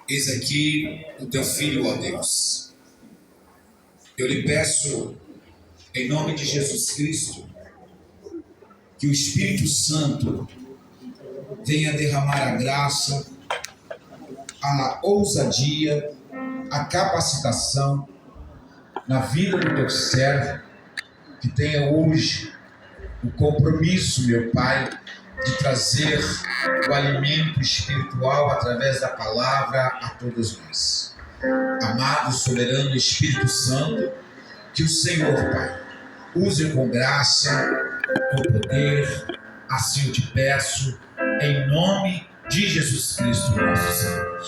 Eis aqui o teu filho, ó Deus. Eu lhe peço, em nome de Jesus Cristo, que o Espírito Santo venha derramar a graça, a ousadia, a capacitação na vida do teu servo, que tenha hoje o compromisso, meu Pai, de trazer o alimento espiritual através da palavra a todos nós. Amado, soberano Espírito Santo, que o Senhor, Pai, use com graça, com poder, assim eu te peço, em nome de Jesus Cristo, nosso Senhor.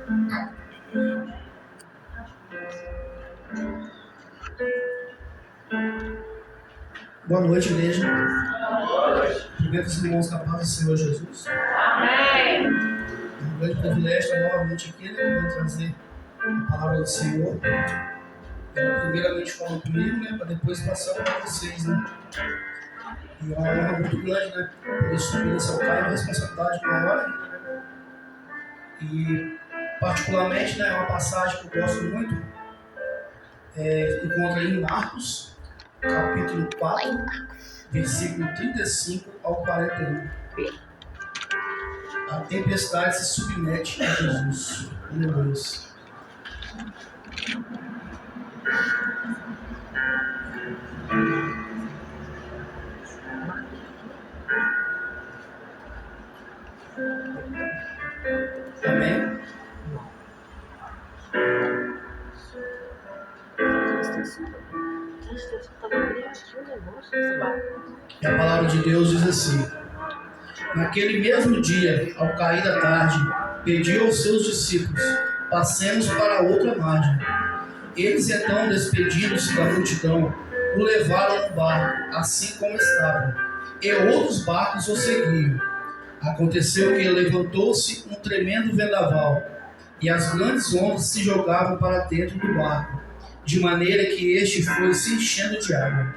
Amém. Boa noite, igreja. Primeiro os irmãos da paz do Senhor Jesus. Amém. É um grande privilégio estar novamente aqui, para trazer a palavra do Senhor. Ela primeiramente fala comigo, para depois passar para vocês, E é uma honra muito grande, poder subir nesse altar, uma responsabilidade maior. E, particularmente, é uma passagem que eu gosto muito. Encontra em Marcos, capítulo 4, versículo 35 ao 41. A tempestade se submete a Jesus. Meu Deus. Amém? E a palavra de Deus diz assim: naquele mesmo dia, ao cair da tarde, pediu aos seus discípulos: passemos para a outra margem. Eles então, despedindo-se da multidão, o levaram no barco, assim como estava, e outros barcos o seguiam. Aconteceu que levantou-se um tremendo vendaval, e as grandes ondas se jogavam para dentro do barco, de maneira que este foi se enchendo de água.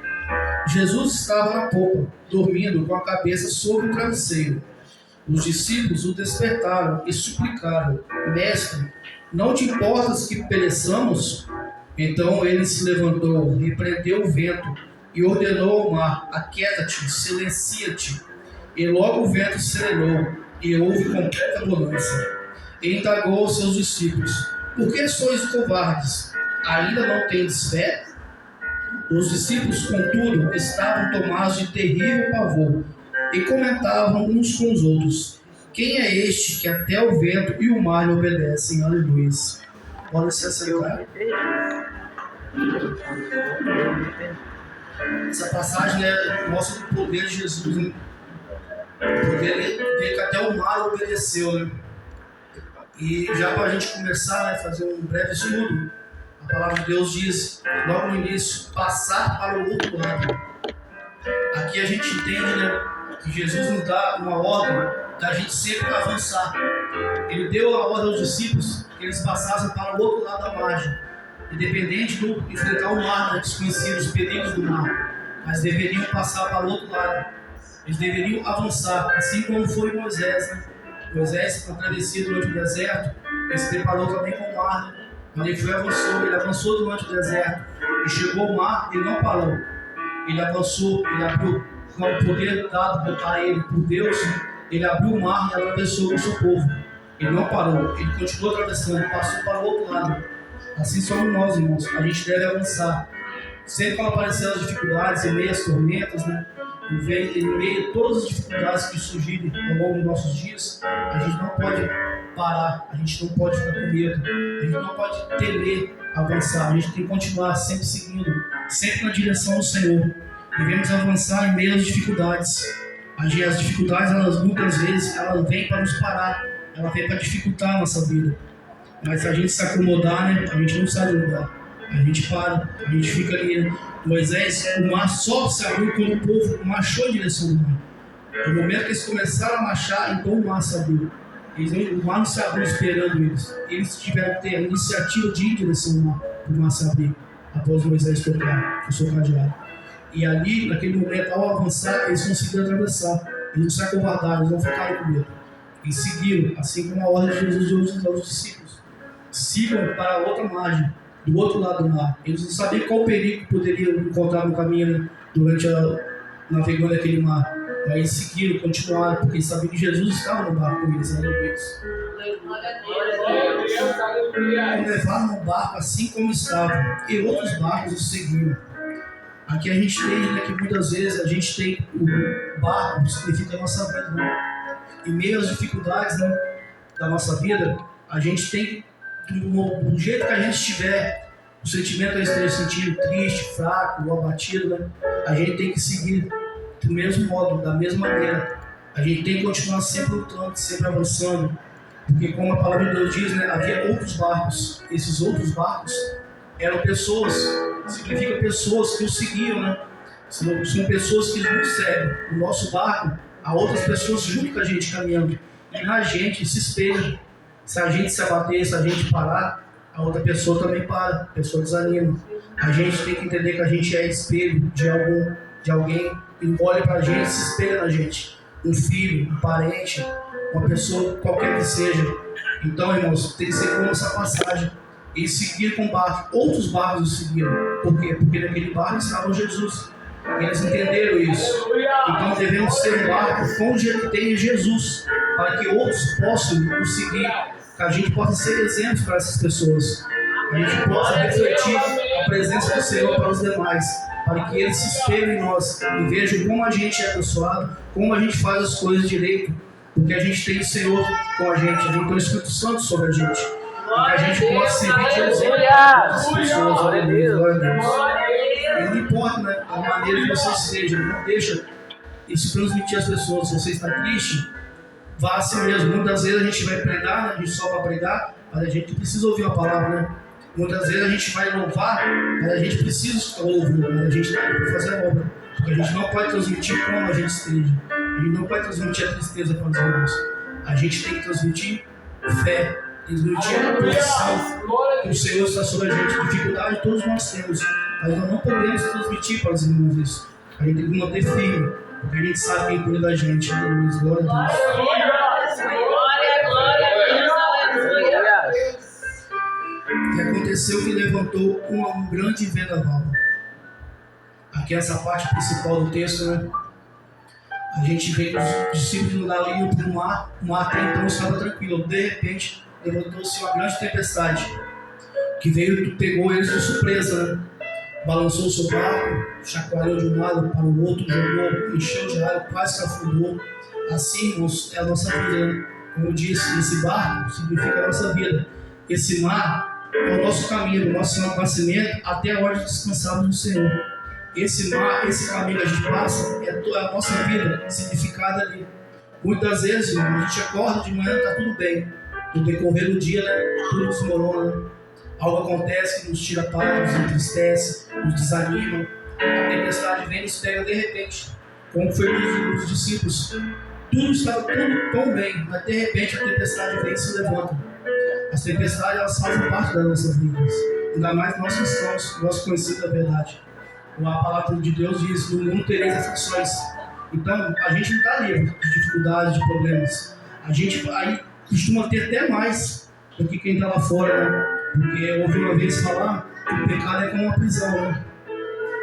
Jesus estava na popa, dormindo com a cabeça sobre o travesseiro. Os discípulos o despertaram e suplicaram: Mestre, não te importas que pereçamos? Então ele se levantou, repreendeu o vento e ordenou ao mar: Aquieta-te, silencia-te. E logo o vento serenou e houve completa bonança. E indagou aos seus discípulos: Por que sois covardes? Ainda não tendes fé? Os discípulos, contudo, estavam tomados de terrível pavor e comentavam uns com os outros: Quem é este que até o vento e o mar lhe obedecem? Aleluia. Pode se assentar. Essa passagem mostra o poder de Jesus, O poder dele que até o mar obedeceu, E já para a gente começar, fazer um breve estudo, a palavra de Deus diz, logo no início, passar para o outro lado. Aqui a gente entende, que Jesus nos dá uma ordem da gente sempre avançar. Ele deu a ordem aos discípulos que eles passassem para o outro lado da margem, independente do enfrentar o mar, desconhecido, os perigos do mar, mas deveriam passar para o outro lado. Eles deveriam avançar, assim como foi Moisés, Moisés, na travessia durante o deserto, ele se preparou também com o mar, Quando ele avançou durante o deserto e chegou ao mar, ele não parou. Ele avançou, ele abriu, com o poder dado a ele por Deus, ele abriu o mar e atravessou o seu povo. Ele não parou, ele continuou atravessando, passou para o outro lado. Assim somos nós, irmãos. A gente deve avançar. Sempre quando aparecerem as dificuldades, em meio às tormentas, em meio a todas as dificuldades que surgirem ao longo dos nossos dias, a gente não pode parar, a gente não pode ficar com medo, a gente não pode temer avançar, a gente tem que continuar sempre seguindo, sempre na direção do Senhor. Devemos avançar em meio às dificuldades. As dificuldades, elas muitas vezes, elas vêm para nos parar, elas vêm para dificultar a nossa vida. Mas se a gente se acomodar, a gente não sai do lugar. A gente para, a gente fica ali. Moisés, o mar só se abriu quando o povo marchou em direção do mar. No momento que eles começaram a marchar, então o mar se abriu. O mar não se abriu esperando eles. Eles tiveram que ter a iniciativa de ir em direção ao mar, para o mar se abrir, após Moisés tocar o seu cajado. E ali, naquele momento, ao avançar, eles conseguiram atravessar. Eles não se acovardaram, eles não ficaram com medo. e seguiram, assim como a ordem de Jesus deu aos discípulos. Sigam para a outra margem, do outro lado do mar. Eles não sabiam qual perigo poderiam encontrar no caminho, né, durante navegando aquele mar. Mas eles seguiram, continuaram, porque eles sabiam que Jesus estava no barco com eles, e levaram no barco assim como estavam, e outros barcos os seguiam. Aqui a gente entende, né, que muitas vezes a gente tem o barco, significa a nossa vida, né? Em meio às dificuldades, né, da nossa vida, a gente tem, do jeito que a gente estiver, o sentimento que a gente esteja sentindo, triste, fraco ou abatido, né, a gente tem que seguir do mesmo modo, da mesma maneira. A gente tem que continuar sempre lutando, sempre avançando, porque como a palavra de Deus diz, né, havia outros barcos. Esses outros barcos eram pessoas, significa pessoas que o seguiam, né? São pessoas que nos seguem. O nosso barco, há outras pessoas junto com a gente caminhando, e na gente se espelha. Se a gente se abater, se a gente parar, a outra pessoa também para, a pessoa desanima. A gente tem que entender que a gente é espelho de alguém que olha pra gente, se espelha na gente. Um filho, um parente, uma pessoa, qualquer que seja. Então, irmãos, tem que ser como essa passagem. Eles seguiram com o barco, outros barcos os seguiram. Por quê? Porque naquele barco estava Jesus. Eles entenderam isso. Então devemos ser um barco com que tem Jesus, para que outros possam nos seguir, que a gente possa ser exemplos para essas pessoas. A gente possa refletir a presença do Senhor para os demais, para que eles se espelhem em nós e vejam como a gente é abençoado, como a gente faz as coisas direito, porque a gente tem o Senhor com a gente tem o Espírito Santo sobre a gente, e que a gente possa servir de exemplo para as pessoas. Glória a Deus. E não importa, né, a maneira que você esteja, não deixa isso transmitir às pessoas. Se você está triste, vá assim mesmo. Muitas vezes a gente vai pregar, né, a gente só vai pregar, mas a gente precisa ouvir a palavra, né? Muitas vezes a gente vai louvar, mas a gente precisa estar louvando, né? A gente está aqui para fazer a obra. Porque a gente não pode transmitir como a gente esteja. A gente não pode transmitir a tristeza para os irmãos. A gente tem que transmitir fé, transmitir a posição que o Senhor está sobre a gente. Dificuldade todos nós temos, mas nós não podemos transmitir para os irmãos isso. A gente tem que manter firme, porque a gente sabe quem cuida da gente. Glória a Deus. E aconteceu que levantou um grande vendaval. Aqui essa parte principal do texto, né? A gente vê que os discípulos iam para o mar até então estava tranquilo. De repente, levantou-se uma grande tempestade, que pegou eles de surpresa, né? Balançou o seu barco, chacoalhou de um lado para o outro, jogou, encheu de água, quase que afundou. Assim, irmãos, é a nossa vida, né? Como eu disse, esse barco significa a nossa vida. Esse mar é o nosso caminho, o nosso nascimento, até a hora de descansarmos no Senhor. Esse mar, esse caminho que a gente passa, é a nossa vida significada ali. Muitas vezes, irmão, a gente acorda de manhã, está tudo bem. No decorrer do dia, né, tudo desmorona. Algo acontece que nos tira a paz, nos entristece, nos desanima. A tempestade vem e nos pega de repente, como foi nos discípulos. Tudo estava tão bem, mas de repente a tempestade vem e se levanta. As tempestades, elas fazem parte das nossas vidas. Ainda mais nós cristãos, nós conhecidos da verdade. A palavra de Deus diz: no mundo tereis aflições. Então, a gente não está livre de dificuldades, de problemas. A gente aí costuma ter até mais do que quem está lá fora, né? Porque eu ouvi uma vez falar que o pecado é como uma prisão, né?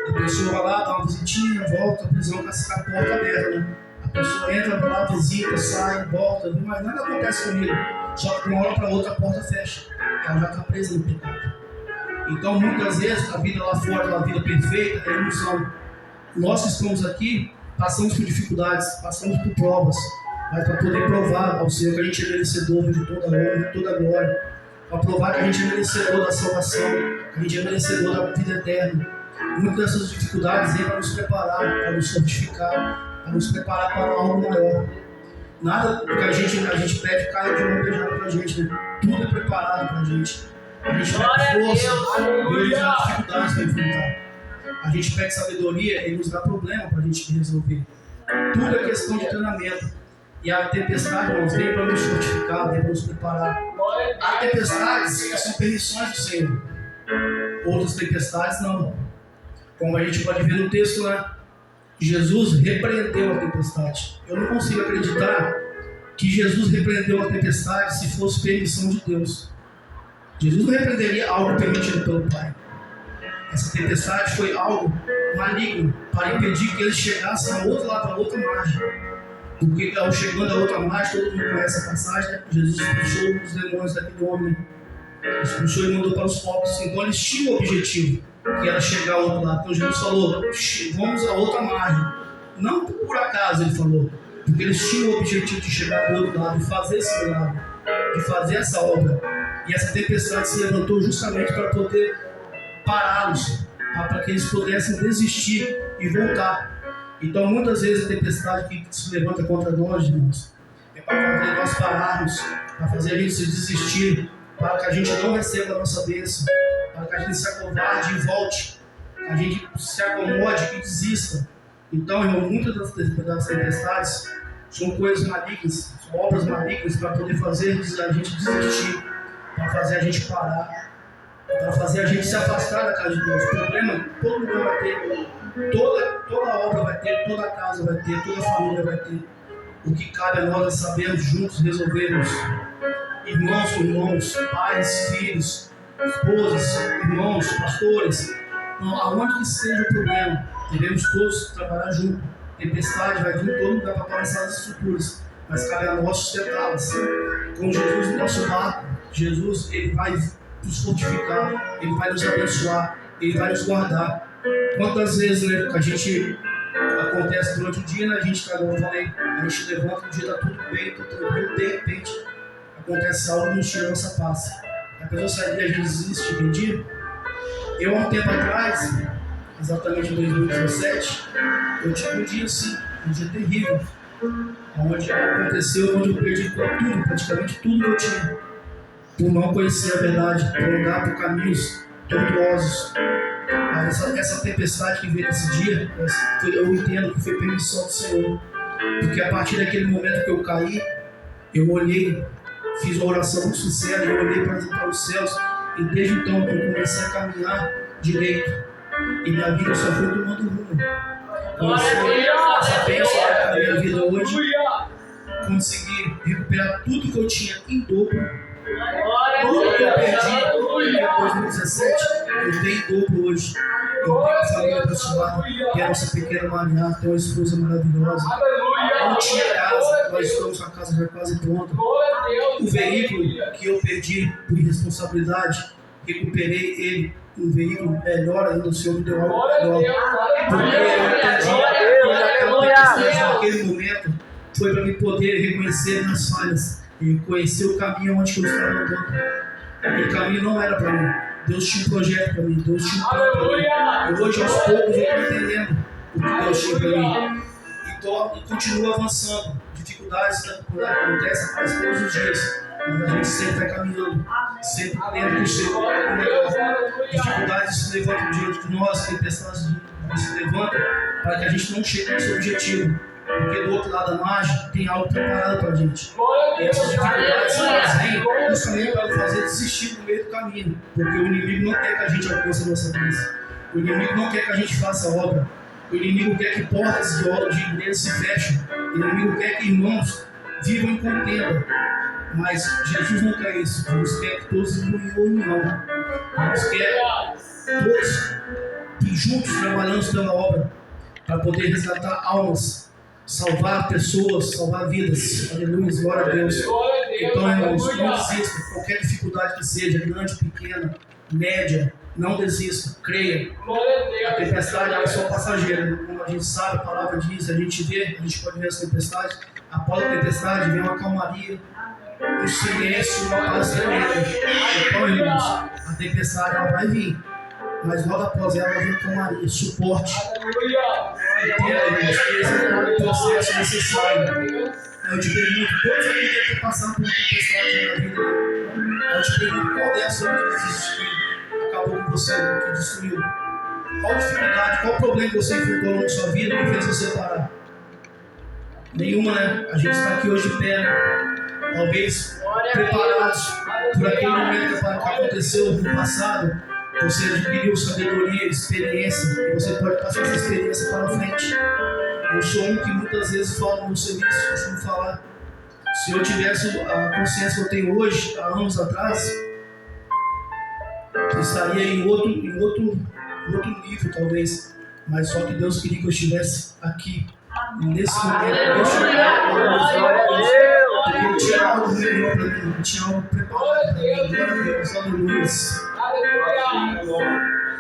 A pessoa vai lá, dá uma visitinha, volta, a prisão com a porta aberta, né? A pessoa entra, vai lá, visita, sai, volta, mas nada acontece comigo. Só que de uma hora para outra a porta fecha. Ela já está presa no pecado. Então, muitas vezes, a vida lá fora, a vida perfeita, é ilusão. Nós que estamos aqui, passamos por dificuldades, passamos por provas, mas para poder provar ao Senhor que a gente é merecedor de toda a honra, de toda a glória, para provar que a gente é merecedor da salvação, que a gente é merecedor da vida eterna. Muitas dessas dificuldades vêm para nos preparar, para nos fortificar, para nos preparar para algo maior. Nada do que a gente pede cai de uma beijada para a gente, né? Tudo é preparado para a gente. A gente pede força, Deus nos dá dificuldades para enfrentar. A gente pede sabedoria, Ele nos dá problema para a gente resolver. Tudo é questão de treinamento. E a tempestade, irmãos, vem para nos fortificar, vem para nos preparar. Há tempestades que são permissões do Senhor. Outras tempestades não. Como a gente pode ver no texto, né? Jesus repreendeu a tempestade. Eu não consigo acreditar que Jesus repreendeu a tempestade se fosse permissão de Deus. Jesus não repreenderia algo permitido pelo Pai. Essa tempestade foi algo maligno para impedir que eles chegassem ao outro lado, à outra margem. Porque ao chegando à outra margem, todo mundo conhece a passagem, né? Jesus expulsou os demônios daquele homem, expulsou e mandou para os povos. Então eles tinham o objetivo, que era chegar ao outro lado. Então Jesus falou, vamos à outra margem. Não por acaso ele falou, porque eles tinham o objetivo de chegar ao outro lado e fazer esse milagre, de fazer essa obra. E essa tempestade se levantou justamente para poder pará-los, para que eles pudessem desistir e voltar. Então muitas vezes a tempestade que se levanta contra nós, irmãos, é para fazer nós pararmos, para fazer a gente se desistir, para que a gente não receba a nossa bênção, para que a gente se acovarde e volte, que a gente se acomode e desista. Então, irmão, muitas das tempestades são coisas malignas, são obras malignas para poder fazer a gente desistir, para fazer a gente parar, para fazer a gente se afastar da casa de Deus. O problema, todo mundo vai ter, toda obra vai ter, toda casa vai ter, toda família vai ter. O que cabe a nós é sabermos juntos resolvermos. Irmãos, pais, filhos, esposas, irmãos, pastores, aonde que seja o problema, devemos todos trabalhar juntos. Tempestade vai vir em todo lugar para balançar as estruturas, mas cabe a nós sustentá-las. Com Jesus no nosso barco, Jesus, ele vai nos fortificar, ele vai nos abençoar, ele vai nos guardar. Quantas vezes, né, a gente acontece durante o dia, né, a gente, como eu falei, a gente levanta, o dia está tudo bem, tudo tranquilo, de repente acontece algo e nos tira a nossa paz. A pessoa sai e a gente desiste de pedir. Eu, há um tempo atrás, exatamente em 2017, eu tive um dia assim, um dia terrível, onde aconteceu, onde eu perdi tudo, praticamente tudo que eu tinha, por não conhecer a verdade, por andar por caminhos tortuosos. Mas essa tempestade que veio nesse dia, eu entendo que foi permissão do Senhor, porque a partir daquele momento que eu caí, eu olhei, fiz uma oração muito sincera, eu olhei para os céus, e desde então eu comecei a caminhar direito, e minha vida só foi tomando rumo. Essa bênção da minha vida hoje, consegui recuperar tudo que eu tinha em dobro. Tudo que eu perdi em 2017, eu tenho em dobro hoje. Eu tenho uma família abençoada, que é a nossa pequena Maria, tem uma esposa maravilhosa. Eu não tinha casa, nós estamos com a casa já quase pronta. O veículo que eu perdi por irresponsabilidade, recuperei ele, um veículo melhor ainda, o Senhor me deu algo melhor. Porque eu entendi naquele momento, foi para me poder reconhecer minhas falhas e conhecer o caminho onde eu estava andando. Aquele caminho não era para mim. Deus tinha um projeto para mim, Deus tinha um plano para mim. E hoje, aos poucos, eu estou entendendo o que Deus tinha para mim. E continuo avançando. Dificuldades acontecem quase todos os dias, mas a gente sempre vai caminhando, sempre dentro do Senhor. Dificuldades se levantam diante de nós, tempestades se levantam para que a gente não chegue ao seu objetivo. Porque do outro lado da margem tem algo preparado para a gente. E essas dificuldades elas vêm justamente para fazer desistir no meio do caminho. Porque o inimigo não quer que a gente alcance a nossa bênção. O inimigo não quer que a gente faça obra. O inimigo quer que portas de obra de igreja se fechem. O inimigo quer que irmãos vivam em contenda. Mas Jesus não quer isso. Jesus quer que todos vivam em união. Jesus quer todos juntos trabalhando pela obra para poder resgatar almas, salvar pessoas, salvar vidas. Aleluia, glória a Deus. Então, irmãos, não desista. Qualquer dificuldade que seja, grande, pequena, média, não desista, creia. A tempestade é só passageira. Como a gente sabe, a palavra diz, a gente vê, a gente pode ver essa tempestade. Após a tempestade vem uma calmaria, um silêncio, uma paz tremenda. Então, irmãos, a tempestade ela vai vir, mas logo após ela vem calmaria, suporte. Entenda, irmãos, que esse é o processo necessário. Eu te pergunto, todos aqui que estão passando por uma tempestade na vida, eu te pergunto qual dessas que acabou com você, que destruiu. Qual dificuldade, qual problema que você enfrentou na sua vida que fez você parar? Nenhuma, né? A gente está aqui hoje de pé, talvez preparados por aquele momento que aconteceu no passado. Você adquiriu sabedoria, experiência, e você pode passar essa experiência para frente. Eu sou um que muitas vezes falo no meu serviço, costumo falar. Se eu tivesse a consciência que eu tenho hoje, há anos atrás, eu estaria em outro nível, talvez. Mas só que Deus queria que eu estivesse aqui, nesse momento. Porque eu tinha algo melhor para mim, eu tinha algo preparado para mim. Glória a Deus, aleluia.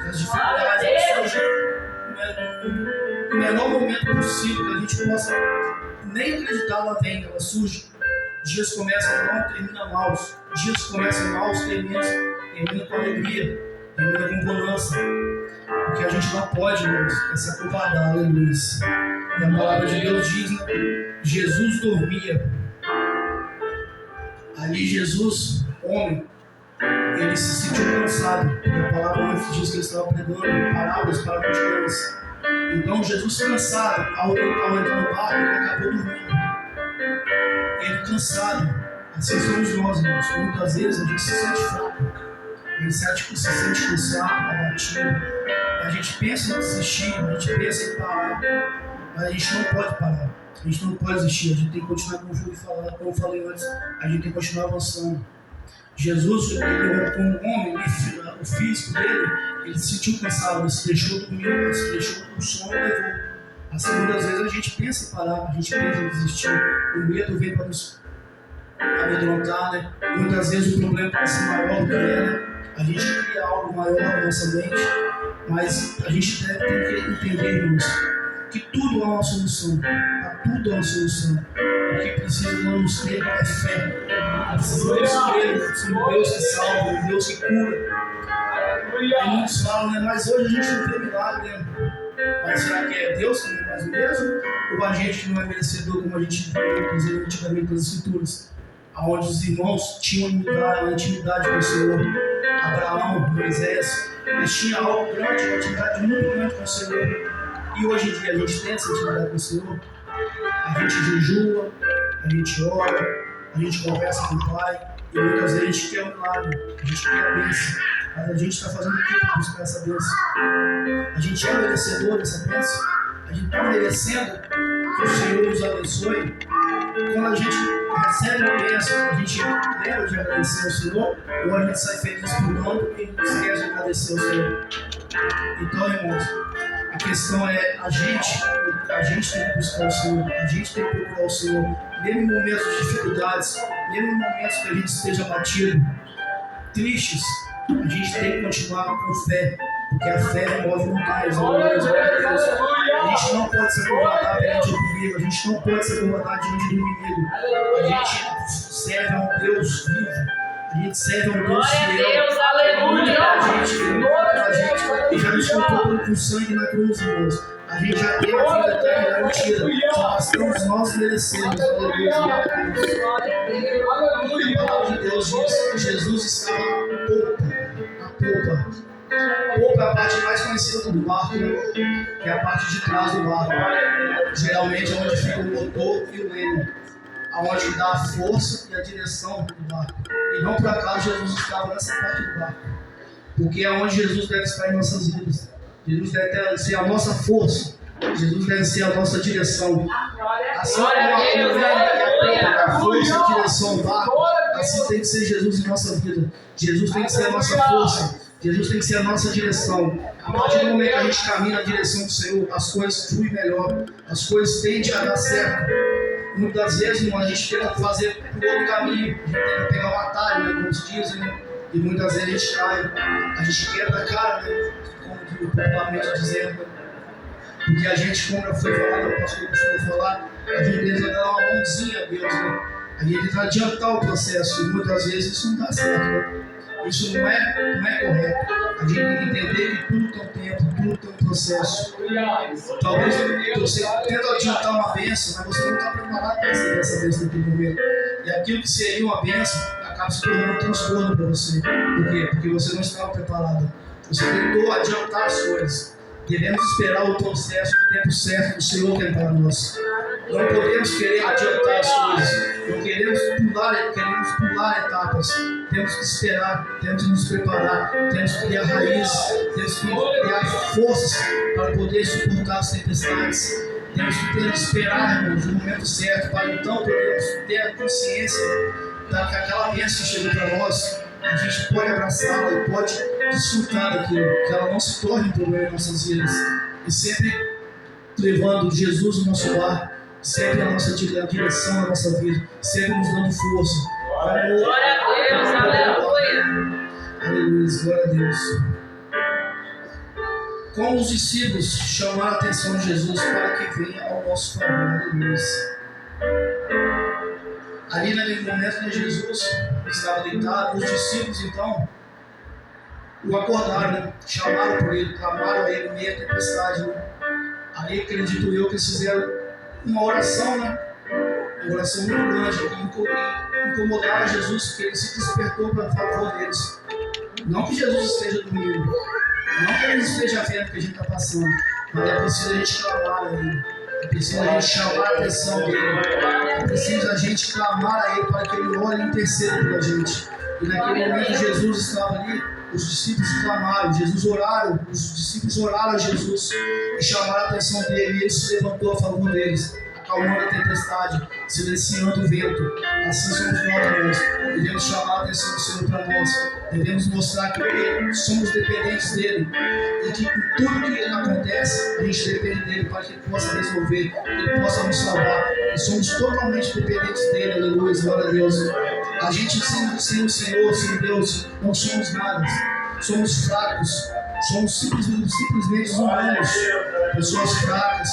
As dificuldades surgem no menor momento possível, que a gente possa nem acreditar lá vem, ela surge. Dias começam mal, terminam maus. Dias começam maus, termina com alegria, termina com bonança. Porque a gente não pode, irmãos, se acovardar, aleluia. E a palavra de Deus diz, né? Jesus dormia. Ali Jesus, homem, ele se sentiu cansado. Porque a palavra diz que ele estava pregando palavras para multidões. Então Jesus cansado, ao entrar no barco, ele acabou dormindo. Ele cansado. Assim somos nós, irmãos. Muitas vezes a gente se sente fraco. A gente se sente cansado, abatido. A gente pensa em desistir, a gente pensa em parar. Mas a gente não pode parar. A gente não pode desistir. A gente tem que continuar, como eu falei antes, a gente tem que continuar avançando. Jesus, ele, como homem, o físico dele, ele se sentiu cansado, ele se deixou dormir, ele se deixou o sono levou. Assim, muitas vezes a gente pensa em parar, a gente pensa em desistir. O medo vem para nos amedrontar, né? Muitas vezes o problema parece maior do que é, né? A gente cria algo maior na nossa mente, mas a gente deve ter que entender, irmãos, que tudo há uma solução. Há tudo há uma solução. O que precisamos ter é fé. Precisamos crer no Deus que salva, no Deus que cura. E muitos falam, né? Mas hoje a gente não vê milagre, né? Mas será que é Deus que não faz o mesmo? Ou a gente que não é merecedor, como a gente vê, inclusive, antigamente nas Escrituras, onde os irmãos tinham intimidade com o Senhor? Abraão, Moisés, eles tinham algo grande, uma intimidade muito grande com o Senhor. E hoje em dia a gente tem essa intimidade com o Senhor. A gente jejua, a gente ora, a gente conversa com o Pai. E muitas vezes a gente quer um milagre, a gente quer a bênção. Mas a gente está fazendo o que para buscar essa bênção? A gente é merecedor dessa bênção? A gente está merecendo que o Senhor nos abençoe? Quando a gente recebe a bênção, a gente lembra de agradecer ao Senhor? Ou a gente sai feliz pulando e esquece de agradecer ao Senhor? Então, irmãos, a questão é a gente tem que buscar o Senhor, a gente tem que procurar o Senhor, mesmo em momentos de dificuldades, mesmo em momentos que a gente esteja abatido, tristes, a gente tem que continuar com fé, porque a fé move montanhas. A gente não pode se acovardar perante o inimigo, a gente não pode se acovardar diante do inimigo. A gente serve a um Deus vivo, a gente serve a um Deus fiel. Aleluia! A gente já nos comprou com sangue na cruz, irmãos. A gente já tem a vida eterna garantida. Só bastamos nós merecemos. Aleluia! A palavra de Deus diz que Jesus estava na polpa. Polpa é a parte mais conhecida do barco, né? Que é a parte de trás do barco. Geralmente é onde fica o motor e o leme, aonde dá a força e a direção do barco. E não por acaso Jesus estava nessa parte do barco, porque é onde Jesus deve estar em nossas vidas. Jesus deve ser a nossa força, Jesus deve ser a nossa direção. Assim como a força e a direção do barco, assim tem que ser Jesus em nossa vida. Jesus tem que ser a nossa força, Jesus tem que ser a nossa direção. A partir do momento que a gente caminha na direção do Senhor, as coisas fluem melhor, as coisas tendem a dar certo. Muitas vezes, irmão, a gente tenta fazer por outro caminho, a gente tenta pegar um atalho, né, como se diz, né? E muitas vezes a gente cai, a gente quebra a cara, né? Como popularmente dizendo. Porque a gente, como foi falado, o pastor costuma falar, a gente tenta dar uma mãozinha a Deus, né? A gente tenta adiantar o processo, e muitas vezes isso não dá certo, né? Isso não é correto. A gente tem que entender que tudo tem um tempo, tudo tem um processo. Talvez você tenta adiantar uma bênção, mas você não está preparado para receber essa bênção naquele momento. E aquilo que seria uma bênção acaba se tornando um transtorno para você. Por quê? Porque você não estava preparado. Você tentou adiantar as coisas. Devemos esperar o processo, o tempo certo que o Senhor tem para nós. Não podemos querer adiantar as coisas. Não queremos pular etapas. Temos que esperar, temos que nos preparar, temos que criar raízes, temos que criar forças para poder suportar as tempestades. temos que ter, esperar, irmãos, no momento certo, para então podermos ter a consciência que aquela bênção que chegou para nós, a gente pode abraçá-la e pode desfrutar daquilo, que ela não se torne um problema em nossas vidas. E sempre levando Jesus no nosso lar, sempre a nossa direção na nossa vida, sempre nos dando força. Glória a Deus, aleluia. Aleluia, glória a Deus. Como os discípulos chamaram a atenção de Jesus para que venha ao nosso favor, aleluia. Ali naquele momento, né, Jesus estava deitado, os discípulos então o acordaram, né? Chamaram por ele, clamaram a ele em meio à tempestade. Né? Aí acredito eu que eles fizeram uma oração, né? Uma oração muito grande, e incomodaram Jesus, porque ele se despertou para favor deles. Não que Jesus esteja dormindo, não que ele esteja vendo o que a gente está passando, mas é preciso a gente clamar a ele, é preciso a gente chamar a atenção dele, é preciso a gente clamar a ele para que ele olhe e interceda pela gente. E naquele momento Jesus estava ali, os discípulos clamaram, os discípulos oraram a Jesus e chamaram a atenção dele, e ele se levantou a favor deles, acalmando a tempestade, silenciando o vento. Assim somos nós, irmãos. Devemos chamar a atenção do Senhor para nós. Devemos mostrar que somos dependentes dele e que por tudo que acontece, a gente depende dele para que ele possa resolver, que ele possa nos salvar. E somos totalmente dependentes dele, aleluia, glória a Deus. A gente sem o Senhor, sem Deus, não somos nada. Somos fracos. Somos simplesmente humanos. Pessoas fracas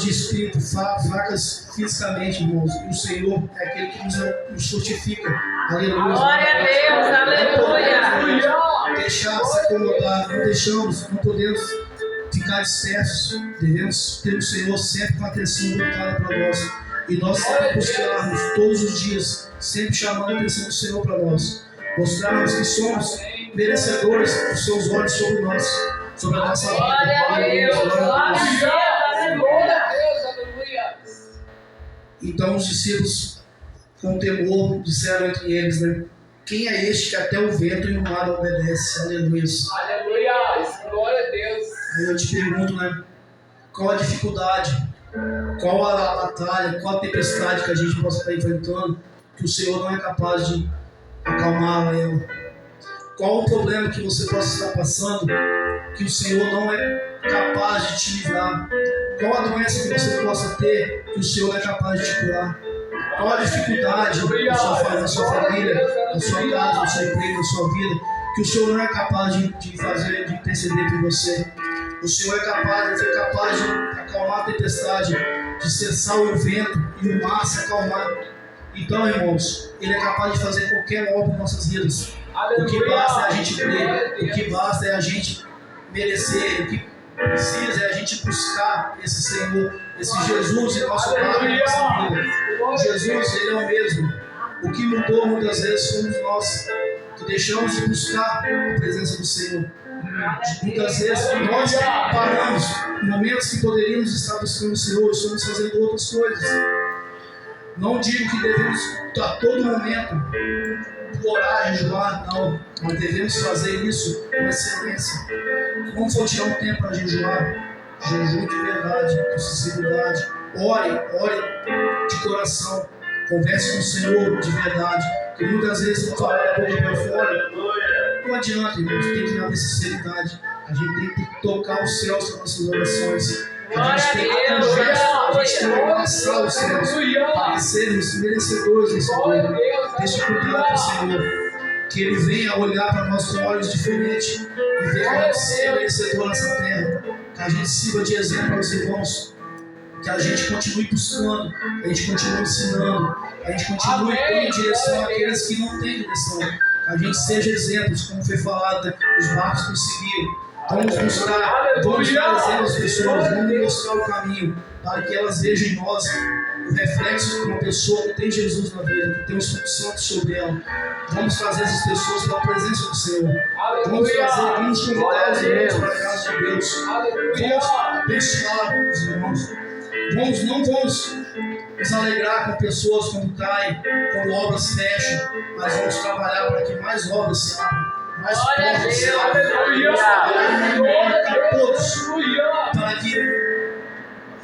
de espírito, fracas fisicamente, irmãos. E o Senhor é aquele que nos fortifica. Aleluia. Glória a Deus, aleluia. Não deixar se acomodar, não podemos ficar dispersos. Devemos ter o Senhor sempre com a atenção voltada para nós. E nós sempre buscarmos todos os dias, sempre chamando a atenção do Senhor para nós. Mostrarmos que somos merecedores dos seus olhos sobre nós, sobre a nossa vida. Glória a Deus, glória a Deus, aleluia. Então os discípulos, com temor, disseram entre eles, né? Quem é este que até o vento e o mar obedece? Aleluia. Aleluia, glória a Deus. Aí eu te pergunto, né? Qual a dificuldade? Qual a batalha? Qual a tempestade que a gente possa estar enfrentando? Que o Senhor não é capaz de acalmar ela? Qual o problema que você possa estar passando que o Senhor não é capaz de te livrar? Qual a doença que você possa ter que o Senhor é capaz de te curar? Qual a dificuldade na sua família, na sua casa, no seu emprego, na sua vida, que o Senhor não é capaz de interceder por você? O Senhor é capaz de acalmar a tempestade, de cessar o vento e o mar se acalmar. Então, irmãos, Ele é capaz de fazer qualquer obra em nossas vidas. O que basta é a gente crer, o que basta é a gente merecer, o que precisa é a gente buscar esse Senhor, esse Jesus em nosso lar, em nossa vida. Jesus, Ele é o mesmo. O que mudou muitas vezes somos nós, que deixamos de buscar a presença do Senhor. Muitas vezes nós paramos em momentos que poderíamos estar buscando o Senhor, estamos fazendo outras coisas. Não digo que devemos a todo momento orar, jejuar, não. Nós devemos fazer isso com excelência. Vamos tirar um tempo para jejuar. Jejum de verdade, com sinceridade. Ore de coração. Converse com o Senhor de verdade. Porque muitas vezes falar da boca para fora não adianta, irmãos. Tem que haver sinceridade. A gente tem que tocar os céus com nossas orações. A gente tem que abraçar os céus para sermos merecedores desse povo, desse cuidado do Senhor. Que Ele venha olhar para nós com olhos diferentes e ver que a gente ser merecedor nessa terra. Que a gente sirva de exemplo aos irmãos. Que a gente continue buscando, a gente continue ensinando, a gente continue dando direção àqueles que não têm direção. Que a gente seja exemplos, como foi falado, os barcos que nos seguiram. Vamos buscar, vamos trazer as pessoas, vamos mostrar o caminho, para que elas vejam em nós o reflexo de uma pessoa que tem Jesus na vida, que tem o Espírito Santo sobre ela. Vamos trazer essas pessoas para a presença do Senhor. Vamos convidar os irmãos para a casa de Deus. Vamos abençoar os irmãos. Não vamos nos alegrar com pessoas quando caem, quando obras fecham, mas vamos trabalhar para que mais obras se abram. mais portas se abram. Todos, para que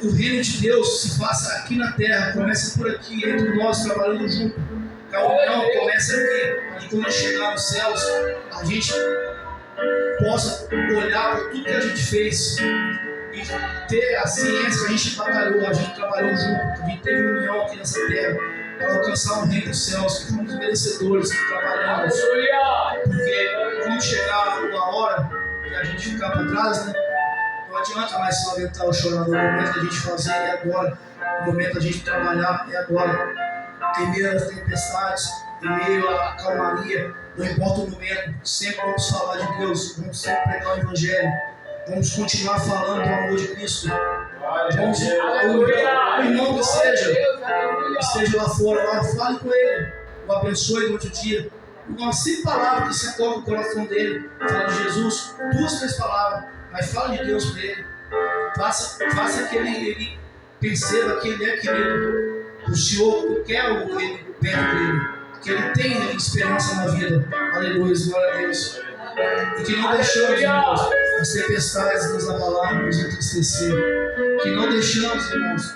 o reino de Deus se faça aqui na terra, começa por aqui, entre nós, trabalhando junto. Que a união comece aqui, para que quando chegar nos céus, a gente possa olhar para tudo que a gente fez e ter a ciência que a gente batalhou, a gente trabalhou junto, a gente teve união aqui nessa terra para alcançar o reino dos céus, que fomos merecedores, que trabalhamos. Porque quando chegar uma hora que a gente ficar para trás, né, não adianta mais se lamentar ou chorar. O momento da gente fazer é agora, o momento da gente trabalhar é agora. Em meio às tempestades, em meio à calmaria, não importa o momento, sempre vamos falar de Deus, vamos sempre pregar o Evangelho, vamos continuar falando do amor de Cristo. Vamos, o irmão que esteja lá fora, lá, fale com ele, o abençoe durante o dia. Uma simples palavra que você toca o coração dele, fala de Jesus, 2, 3 palavras, mas fala de Deus para ele. Faça que ele perceba que ele é querido. O Senhor quer ele perto dele, que ele tem esperança na vida. Aleluia, glória a Deus. E que não deixamos, irmãos, as tempestades nos abalar, nos entristecer. Que não deixamos, irmãos,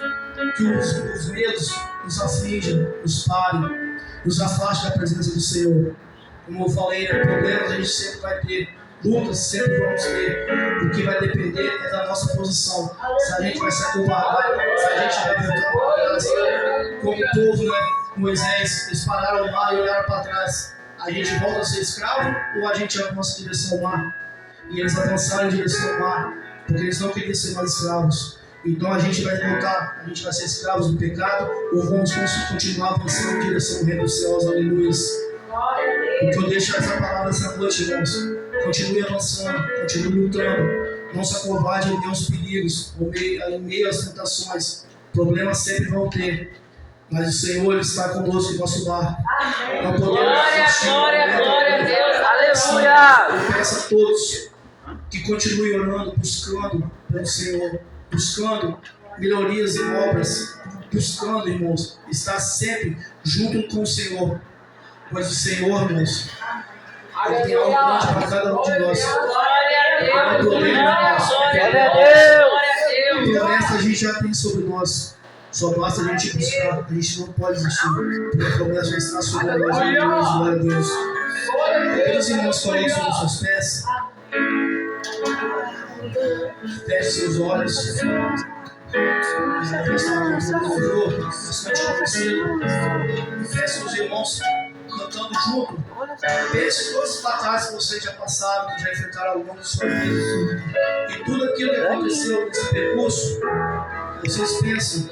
que os medos nos aflijam, nos parem, nos afastem da presença do Senhor. Como eu falei, problemas a gente sempre vai ter, lutas sempre vamos ter. O que vai depender é da nossa posição. Se a gente vai se acovardar, se a gente vai voltar para trás, como o povo, né? Moisés, eles pararam o mar e olharam para trás. A gente volta a ser escravo ou a gente avança em direção ao mar? E eles avançaram em direção ao mar, porque eles não queriam ser mais escravos. Então a gente vai voltar, a gente vai ser escravos do pecado ou vamos continuar avançando em direção ao reino dos céus, aleluia. Então eu deixo essa palavra essa noite, irmãos. Continue avançando, continue lutando. Não se acovarde em meio aos perigos, em meio às tentações. Problemas sempre vão ter. Mas o Senhor está conosco em nosso barco. Não podemos glória a Deus, aleluia. Eu peço a todos que continuem orando, buscando pelo Senhor, buscando melhorias em obras, buscando, irmãos, estar sempre junto com o Senhor. Pois o Senhor, irmãos, Ele tem algo grande para cada um de nós. Glória a A promessa a gente já tem sobre nós. Só basta a gente buscar, a gente não pode desistir. Porque a promessa já está sobre nós. Glória a Deus. Aqueles irmãos falando sobre os seus pés. Feche seus olhos. Bastante conhecido. Feche seus irmãos cantando junto. Pense em todas as batalhas que vocês já passaram, que já enfrentaram ao longo de sua vida. E tudo aquilo que aconteceu nesse percurso, vocês pensam.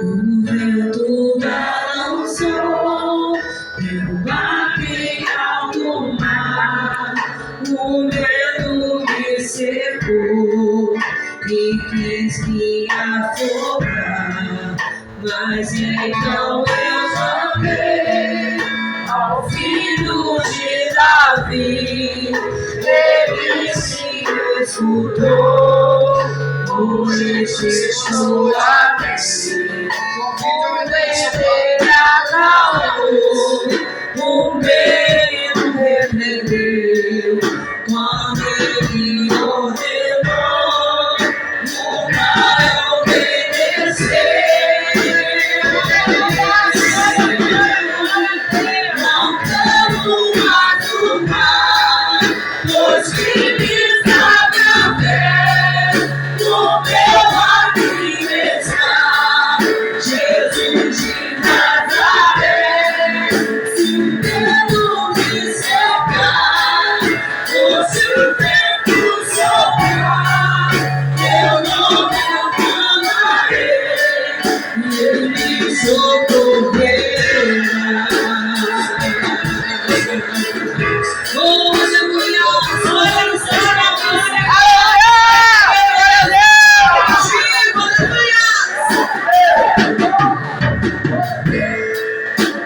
O vento balançou, eu bati alto mar, o medo me cercou e quis me afogar, mas então eu chamei ao filho de Davi, ele se escutou, hoje estou aqui. O medo repreendeu quando ele ordenou, o mar obedeceu. Não tamo mais o mar, pois que me sabe a fé, no meu aqui está Jesus de Nazaré. Se o medo me cercar, ou se o vento soprar, eu não me amarrei, e ele me socorrerá. Oh, aleluia!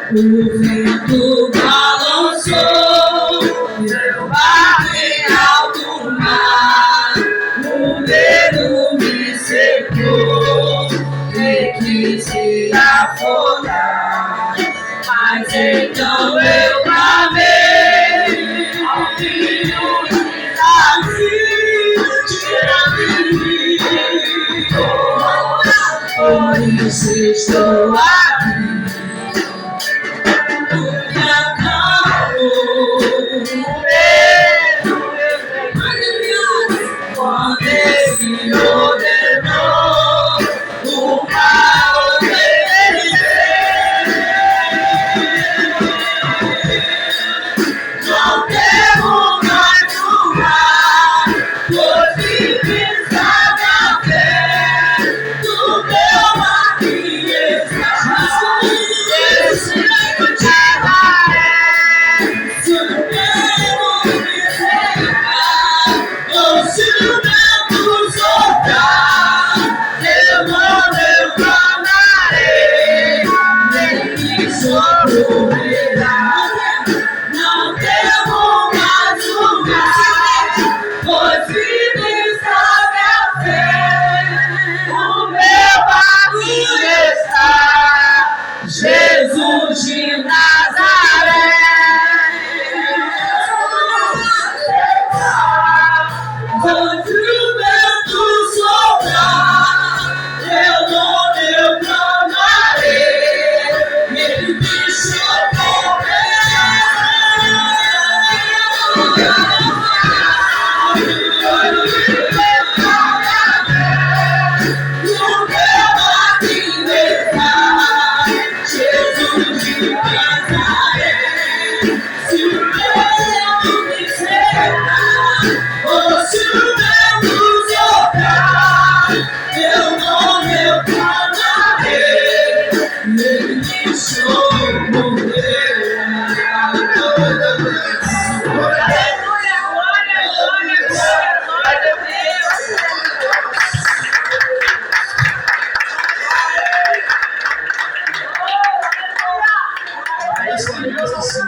O vento balançou, eu bati ao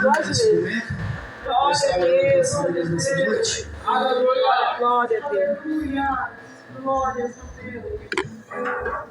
muito nesse momento. Eu estava orando nessa Deus nessa noite. Aleluia. Glória a Deus. Glória a Deus.